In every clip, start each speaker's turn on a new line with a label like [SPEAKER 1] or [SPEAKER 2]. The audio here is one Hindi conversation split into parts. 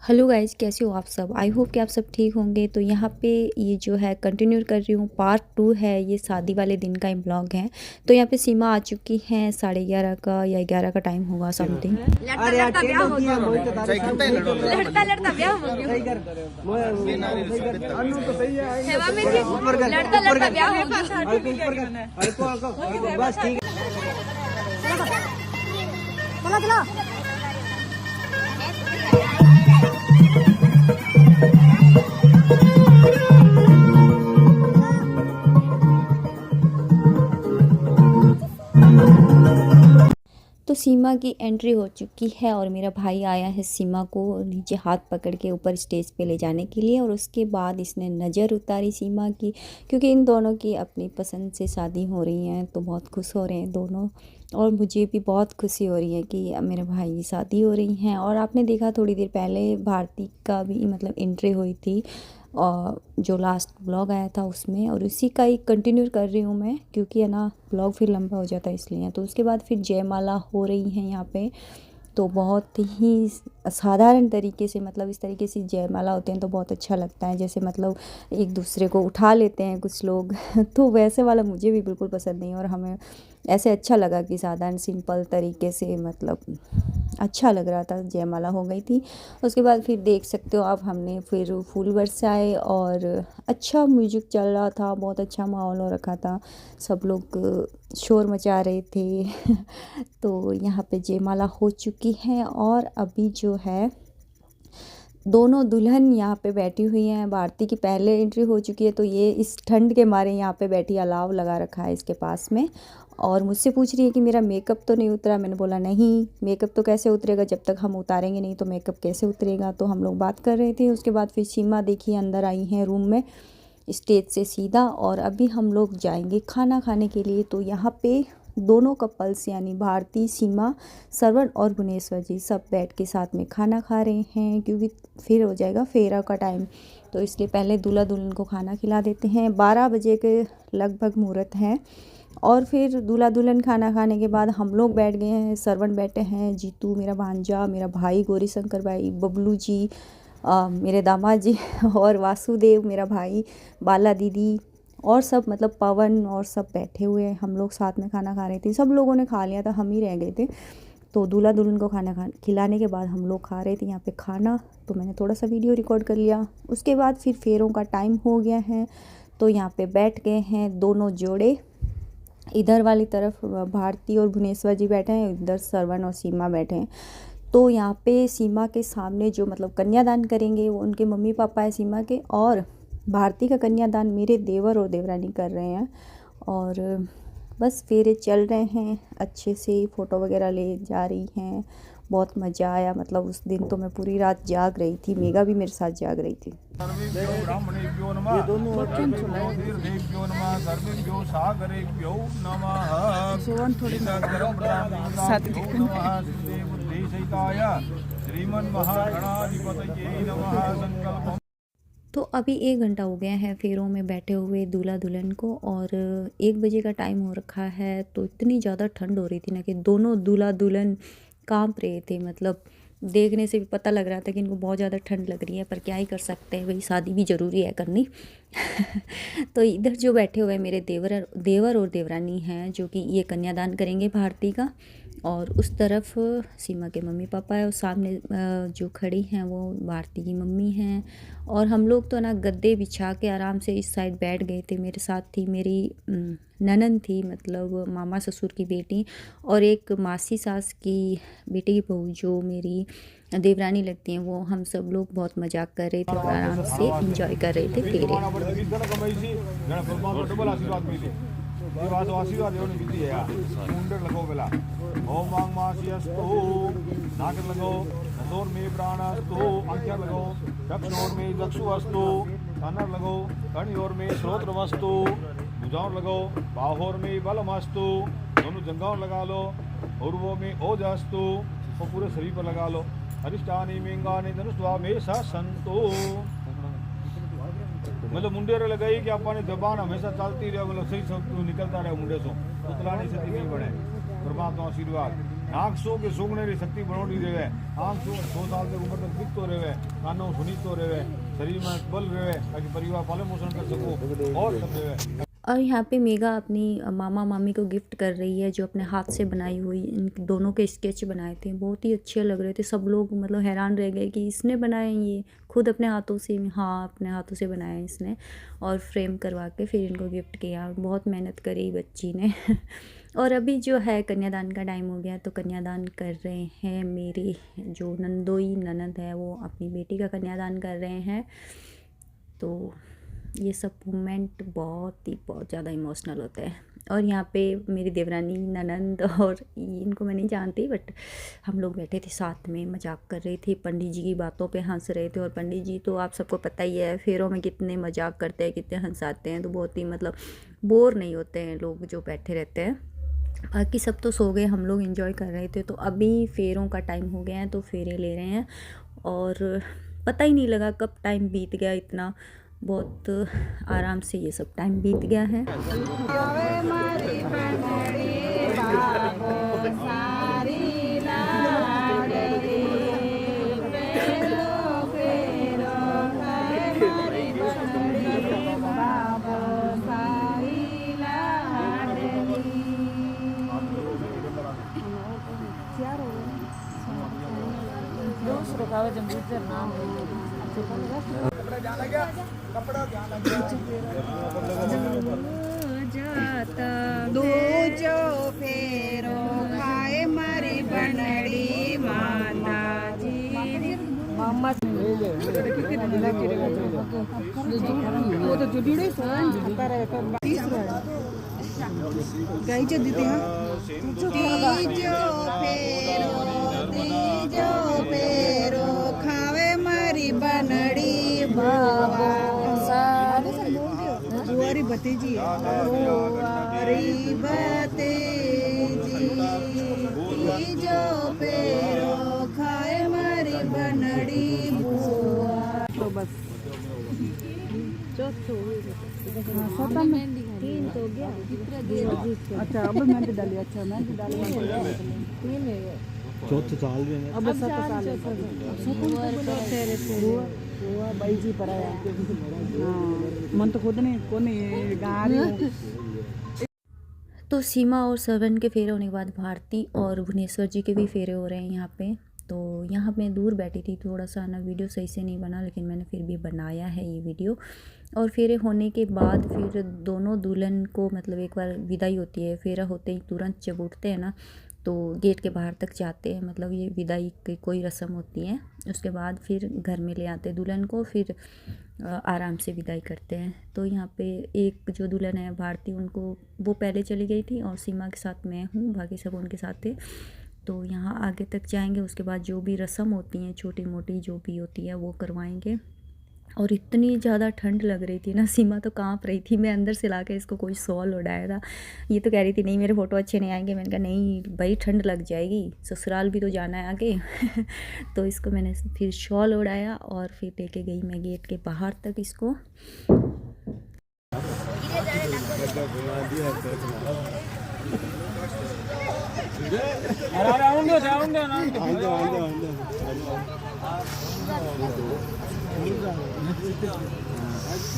[SPEAKER 1] हेलो गाइज, कैसे हो आप सब। आई होप कि आप सब ठीक होंगे। तो यहाँ पे ये जो है कंटिन्यू कर रही हूँ, पार्ट 2 है। ये शादी वाले दिन का ब्लॉग है। तो यहाँ पे सीमा आ चुकी हैं, 11:30 का या 11 का टाइम होगा समथिंग।
[SPEAKER 2] लड़का ब्याह हो गया।
[SPEAKER 1] तो सीमा की एंट्री हो चुकी है और मेरा भाई आया है सीमा को नीचे हाथ पकड़ के ऊपर स्टेज पे ले जाने के लिए। और उसके बाद इसने नज़र उतारी सीमा की, क्योंकि इन दोनों की अपनी पसंद से शादी हो रही है। तो बहुत खुश हो रहे हैं दोनों, और मुझे भी बहुत खुशी हो रही है कि मेरे भाई की शादी हो रही हैं। और आपने देखा थोड़ी देर पहले भारती का भी मतलब एंट्री हुई थी, और जो लास्ट ब्लॉग आया था उसमें, और उसी का ही कंटिन्यू कर रही हूँ मैं, क्योंकि है ना ब्लॉग फिर लंबा हो जाता है इसलिए। तो उसके बाद फिर जयमाला हो रही है यहाँ पे। तो बहुत ही साधारण तरीके से, मतलब इस तरीके से जयमाला होते हैं तो बहुत अच्छा लगता है। जैसे मतलब एक दूसरे को उठा लेते हैं कुछ लोग तो वैसे वाला मुझे भी बिल्कुल पसंद नहीं। और हमें ऐसे अच्छा लगा कि साधारण सिंपल तरीके से, मतलब अच्छा लग रहा था। जयमाला हो गई थी। उसके बाद फिर देख सकते हो आप, हमने फिर फूल बरसाए और अच्छा म्यूजिक चल रहा था, बहुत अच्छा माहौल हो रखा था, सब लोग शोर मचा रहे थे तो यहाँ पे जयमाला हो चुकी है। और अभी जो है दोनों दुल्हन यहाँ पे बैठी हुई हैं। भारती की पहले एंट्री हो चुकी है, तो ये इस ठंड के मारे यहाँ पे बैठी, अलाव लगा रखा है इसके पास में। और मुझसे पूछ रही है कि मेरा मेकअप तो नहीं उतरा। मैंने बोला नहीं, मेकअप तो कैसे उतरेगा, जब तक हम उतारेंगे नहीं तो मेकअप कैसे उतरेगा। तो हम लोग बात कर रहे थे। उसके बाद फिर सीमा देखिए अंदर आई हैं रूम में स्टेज से सीधा, और अभी हम लोग जाएंगे खाना खाने के लिए। तो यहाँ पे दोनों कपल्स यानी भारती, सीमा, श्रवण और गुणेश्वर जी सब बैठ के साथ में खाना खा रहे हैं, क्योंकि फिर हो जाएगा फेरा का टाइम। तो इसलिए पहले दूल्हा दुल्हन को खाना खिला देते हैं। 12 बजे के लगभग मुहूर्त है। और फिर दूल्हा दुल्हन खाना खाने के बाद हम लोग बैठ गए हैं। श्रवण बैठे हैं, जीतू मेरा भांजा, मेरा भाई गौरी शंकर भाई, बबलू जी मेरे दामाद जी और वासुदेव मेरा भाई, बाला दीदी और सब, मतलब पवन और सब बैठे हुए हैं। हम लोग साथ में खाना खा रहे थे। सब लोगों ने खा लिया था, हम ही रह गए थे। तो दूल्हा दुल्हन को खाना खिलाने के बाद हम लोग खा रहे थे यहाँ पे खाना। तो मैंने थोड़ा सा वीडियो रिकॉर्ड कर लिया। उसके बाद फिर फेरों का टाइम हो गया है। तो यहाँ पे बैठ गए हैं दोनों जोड़े। इधर वाली तरफ भारती और भुवनेश्वर जी बैठे हैं, इधर श्रवण और सीमा बैठे हैं। तो यहाँ पे सीमा के सामने जो मतलब कन्यादान करेंगे वो उनके मम्मी पापा है सीमा के, और भारती का कन्यादान मेरे देवर और देवरानी कर रहे हैं। और बस फेरे चल रहे हैं अच्छे से, फ़ोटो वगैरह ले जा रही हैं। बहुत मज़ा आया, मतलब उस दिन तो मैं पूरी रात जाग रही थी। मेगा भी मेरे साथ जाग रही थी। तो अभी 1 घंटा हो गया है फेरों में बैठे हुए दूल्हा दुल्हन को, और 1 बजे का टाइम हो रखा है। तो इतनी ज़्यादा ठंड हो रही थी ना कि दोनों दूल्हा दुल्हन कांप रहे थे। मतलब देखने से भी पता लग रहा था कि इनको बहुत ज़्यादा ठंड लग रही है, पर क्या ही कर सकते हैं, भाई शादी भी ज़रूरी है करनी तो इधर जो बैठे हुए मेरे देवर और देवरानी हैं, जो कि ये कन्यादान करेंगे भारती का। और उस तरफ सीमा के मम्मी पापा है, और सामने जो खड़ी हैं वो भारती की मम्मी हैं। और हम लोग तो ना गद्दे बिछा के आराम से इस साइड बैठ गए थे। मेरे साथ थी मेरी ननद थी, मतलब मामा ससुर की बेटी, और एक मासी सास की बेटी की बहू जो मेरी देवरानी लगती हैं। वो हम सब लोग बहुत मजाक कर रहे थे और आराम से एंजॉय कर रहे थे फेरे।
[SPEAKER 3] ओम वांग मासियस्तु नागर लगो नजोर में प्राणस्तु आंखें लगो चक्षुर में चक्षुअस्तु कानर लगो कणियोर में श्रोत्र वस्तु भुजाओं लगो बाहोर में बलमस्तु दोनों जंघाओं लगा लो उर्वों में ओजस्तु और पूरे शरीर पर लगा लो अरिष्टानी मेंगानी धनुष्वा में संतो। मतलब मुंडे लगाई कि अपनी जबान हमेशा चलती रहे, मतलब सही सब निकलता रहे मुंडे से, उतलाने से नहीं बने। परमात्मा आशीर्वाद। नाक सो के सोगने री शक्ति बनोड़ी रहे, आँख सो 100 साल तक उम्र तक दिखतो रहे, कानों सुनीतो रहे, शरीर में बल रहे ताकि परिवार पालन पोषण कर सको और सब रहे।
[SPEAKER 1] और यहाँ पे मेगा अपनी मामा मामी को गिफ्ट कर रही है जो अपने हाथ से बनाई हुई इन दोनों के स्केच बनाए थे, बहुत ही अच्छे लग रहे थे। सब लोग मतलब हैरान रह गए कि इसने बनाए ये खुद अपने हाथों से। हाँ, अपने हाथों से बनाया इसने और फ्रेम करवा के फिर इनको गिफ्ट किया। बहुत मेहनत करी बच्ची ने। और अभी जो है कन्यादान का टाइम हो गया तो कन्यादान कर रहे हैं। मेरी जो नंदोई ननद है वो अपनी बेटी का कन्यादान कर रहे हैं। तो ये सब मोमेंट बहुत ज़्यादा इमोशनल होता है। और यहाँ पे मेरी देवरानी ननंद और इनको मैं नहीं जानती बट हम लोग बैठे थे साथ में, मजाक कर रहे थे, पंडित जी की बातों पे हंस रहे थे। और पंडित जी तो आप सबको पता ही है फेरों में कितने मजाक करते हैं, कितने हंसाते हैं। तो बहुत ही मतलब बोर नहीं होते हैं लोग जो बैठे रहते हैं। बाकी सब तो सो गए, हम लोग एंजॉय कर रहे थे। तो अभी फेरों का टाइम हो गया है तो फेरे ले रहे हैं और पता ही नहीं लगा कब टाइम बीत गया। इतना बहुत आराम से ये सब टाइम बीत गया है।
[SPEAKER 2] दूजो फेरो खाए मारी बनड़ी माता जी मामा वो तो जुड़ी गाईच्या देते हा तीजो फेरो खावे मारी बनड़ी बाबा बुआरी भतीजी बुआरी भतीजी तीजो फेरो खाए मारी बनड़ी बुआ। तो बस चौथा में 3 तो गया। अच्छा अब मेहंदी डाली। अच्छा मेहंदी डाली 3 है।
[SPEAKER 3] चौथे साल में
[SPEAKER 2] अब 7 साल हुआ बाई जी पर आया। मन तो खुद नहीं कोने गा रही।
[SPEAKER 1] तो सीमा और सरवन के फेरे होने के बाद भारती और भुवनेश्वर जी के भी फेरे हो रहे हैं यहाँ पे। तो यहाँ मैं दूर बैठी थी, थोड़ा सा ना वीडियो सही से नहीं बना, लेकिन मैंने फिर भी बनाया है ये वीडियो। और फेरे होने के बाद फिर दोनों दुल्हन को मतलब एक बार विदाई होती है। फेरा होते ही तुरंत जब उठते हैं ना तो गेट के बाहर तक जाते हैं, मतलब ये विदाई की कोई रस्म होती है। उसके बाद फिर घर में ले आते हैं दुल्हन को, फिर आराम से विदाई करते हैं। तो यहाँ पे एक जो दुल्हन है भारती, उनको वो पहले चली गई थी और सीमा के साथ मैं हूँ, बाकी सब उनके साथ थे। तो यहाँ आगे तक जाएंगे, उसके बाद जो भी रस्म होती हैं छोटी मोटी जो भी होती है वो करवाएंगे। और इतनी ज़्यादा ठंड लग रही थी ना, सीमा तो कांप रही थी। मैं अंदर से लाके इसको कोई शॉल उड़ाया था। ये तो कह रही थी नहीं मेरे फ़ोटो अच्छे नहीं आएंगे। मैंने कहा नहीं भाई ठंड लग जाएगी, ससुराल भी तो जाना है आगे। तो इसको मैंने फिर शॉल उड़ाया और फिर लेके गई मैं गेट के बाहर तक इसको।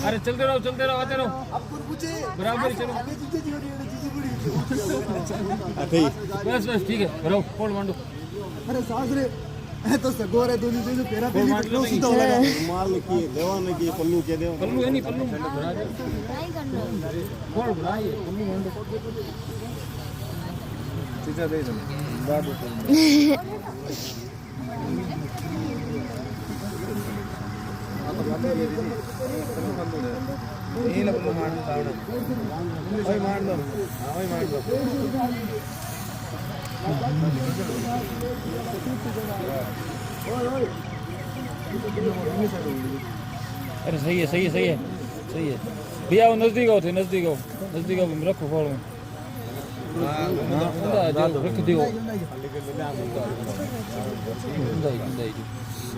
[SPEAKER 4] अरे चलते रहो आते रहो बराबर चलो। बस ठीक है रहो फोड़ मांडो।
[SPEAKER 5] अरे सासरे तो सगोरे दोनों जो पेरा पे लो सीधा हो लगा मार लगी देवा ने की पल्लू के देव
[SPEAKER 4] पल्लू है नहीं पल्लू फोड़ बनाइए पल्लू मांडो।
[SPEAKER 3] चीजा दे दो बाबू ಏನ ಬಂದು ಮಾಡ್ತಾ ಅವನು ಹೋಯ್ ಮಾಡ್ದು ಹೋಯ್ ಮಾಡ್ದು
[SPEAKER 4] अरे सही है भैया वो नजदीक आओ रखो फोड़ में रख दियो।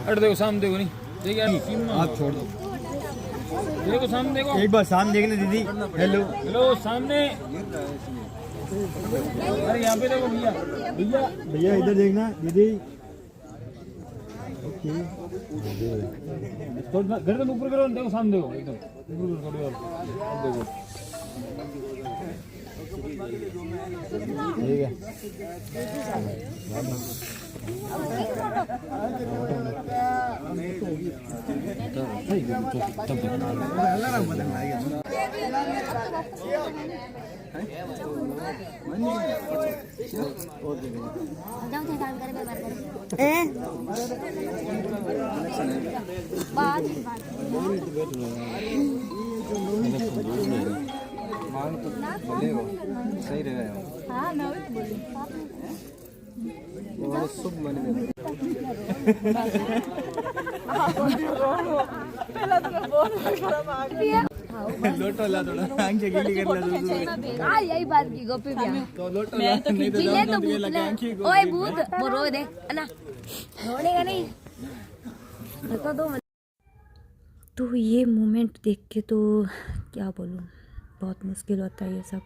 [SPEAKER 4] अरे देखो सामने देखो नहीं आप छोड़ दो। देखो सामने देखो
[SPEAKER 5] एक बार सामने देखने दीदी। हेलो
[SPEAKER 4] हेलो सामने अरे यहाँ पे देखो भैया, भैया
[SPEAKER 5] भैया इधर देखना दीदी। ओके
[SPEAKER 4] थोड़ा गर्दन ऊपर करो, देखो सामने देखो, एकदम ऊपर करो थोड़ी और, अब देखो ठीक है।
[SPEAKER 5] सही रहेगा।
[SPEAKER 2] हाँ मैं वही बोली
[SPEAKER 5] वो सब मैंने
[SPEAKER 2] पहला तो मैं बोल रहा था
[SPEAKER 5] लोटो ला थोड़ा आंखें गीली कर ला।
[SPEAKER 2] हाँ यही बात की गोपी भैया
[SPEAKER 5] तो लोटो ला नहीं तो
[SPEAKER 2] जिले तो
[SPEAKER 5] लगे
[SPEAKER 2] भूत
[SPEAKER 5] आंखें
[SPEAKER 2] ले ओए भूत वो रो दे ना रोने का नहीं बता दो।
[SPEAKER 1] तो ये मोमेंट देख के तो क्या बोलूँ, बहुत मुश्किल होता है ये सब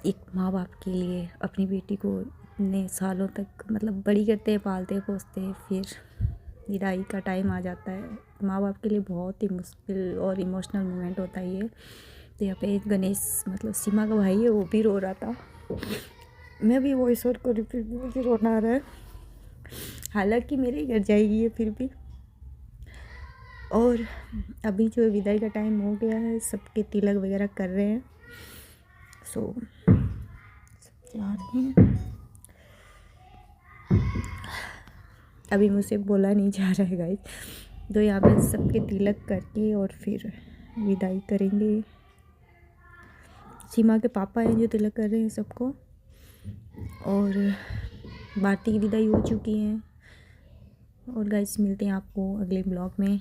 [SPEAKER 1] एक माँ बाप के लिए। अपनी बेटी को इतने सालों तक मतलब बड़ी करते हैं, पालते पोसते हैं, फिर विदाई का टाइम आ जाता है। माँ बाप के लिए बहुत ही मुश्किल और इमोशनल मोमेंट होता है ये। तो यहाँ पे गणेश मतलब सीमा का भाई है, वो भी रो रहा था। मैं भी वॉइस ओवर करी, फिर भी मुझे रोना आ रहा है। हालांकि मेरे ही घर जाएगी ये फिर भी। और अभी जो विदाई का टाइम हो गया है, सबके तिलक वगैरह कर रहे हैं। सो सब जा रहे हैं। अभी मुझसे बोला नहीं जा रहा है गाइस। तो यहाँ पे सबके तिलक करके और फिर विदाई करेंगे। सीमा के पापा हैं जो तिलक कर रहे हैं सबको, और भारती की विदाई हो चुकी है। और गाइस मिलते हैं आपको अगले ब्लॉग में,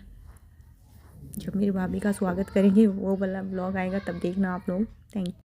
[SPEAKER 1] जब मेरी भाभी का स्वागत करेंगे वो वाला ब्लॉग आएगा, तब देखना आप लोग। Thank you.